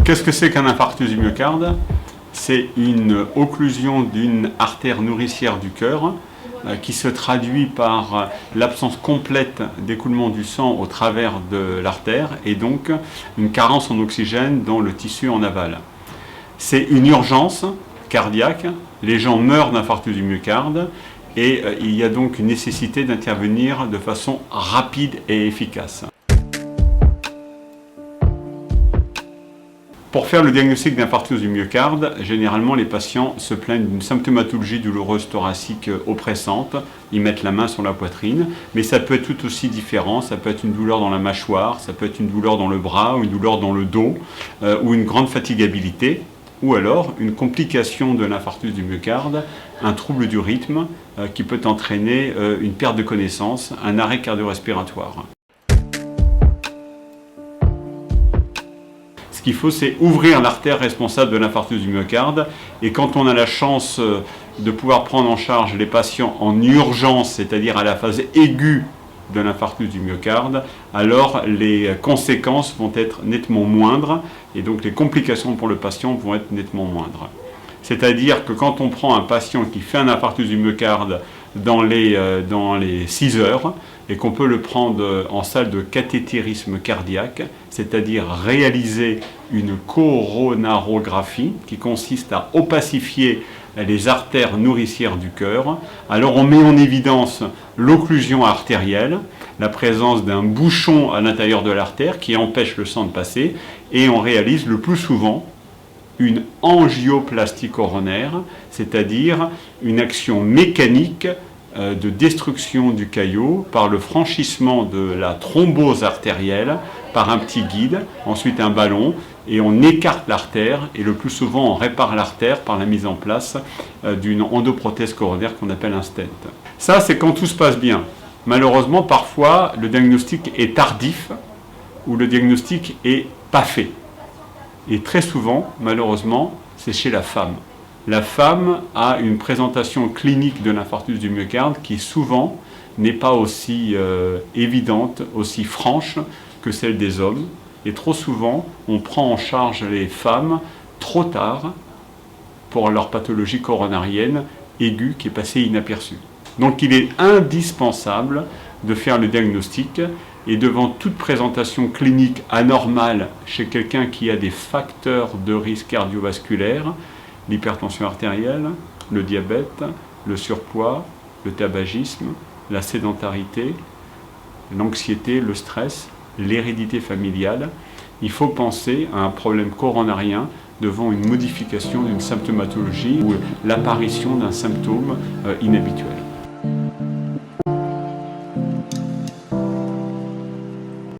Qu'est-ce que c'est qu'un infarctus du myocarde? C'est une occlusion d'une artère nourricière du cœur qui se traduit par l'absence complète d'écoulement du sang au travers de l'artère et donc une carence en oxygène dans le tissu en aval. C'est une urgence cardiaque, les gens meurent d'infarctus du myocarde et il y a donc une nécessité d'intervenir de façon rapide et efficace. Pour faire le diagnostic d'infarctus du myocarde, généralement les patients se plaignent d'une symptomatologie douloureuse thoracique oppressante. Ils mettent la main sur la poitrine, mais ça peut être tout aussi différent. Ça peut être une douleur dans la mâchoire, ça peut être une douleur dans le bras, ou une douleur dans le dos, ou une grande fatigabilité, ou alors une complication de l'infarctus du myocarde, un trouble du rythme qui peut entraîner une perte de connaissance, un arrêt cardio-respiratoire. Ce qu'il faut, c'est ouvrir l'artère responsable de l'infarctus du myocarde. Et quand on a la chance de pouvoir prendre en charge les patients en urgence, c'est-à-dire à la phase aiguë de l'infarctus du myocarde, alors les conséquences vont être nettement moindres et donc les complications pour le patient vont être nettement moindres. C'est-à-dire que quand on prend un patient qui fait un infarctus du myocarde dans les 6 heures et qu'on peut le prendre en salle de cathétérisme cardiaque, c'est-à-dire réaliser une coronarographie qui consiste à opacifier les artères nourricières du cœur, alors on met en évidence l'occlusion artérielle, la présence d'un bouchon à l'intérieur de l'artère qui empêche le sang de passer, et on réalise le plus souvent une angioplastie coronaire, c'est-à-dire une action mécanique de destruction du caillot par le franchissement de la thrombose artérielle par un petit guide, ensuite un ballon, et on écarte l'artère, et le plus souvent on répare l'artère par la mise en place d'une endoprothèse coronaire qu'on appelle un stent. Ça, c'est quand tout se passe bien. Malheureusement, parfois, le diagnostic est tardif, ou le diagnostic est pas fait. Et très souvent, malheureusement, c'est chez la femme. La femme a une présentation clinique de l'infarctus du myocarde qui souvent n'est pas aussi évidente, aussi franche que celle des hommes. Et trop souvent, on prend en charge les femmes trop tard pour leur pathologie coronarienne aiguë qui est passée inaperçue. Donc il est indispensable de faire le diagnostic et devant toute présentation clinique anormale chez quelqu'un qui a des facteurs de risque cardiovasculaire, l'hypertension artérielle, le diabète, le surpoids, le tabagisme, la sédentarité, l'anxiété, le stress, l'hérédité familiale, il faut penser à un problème coronarien devant une modification d'une symptomatologie ou l'apparition d'un symptôme inhabituel.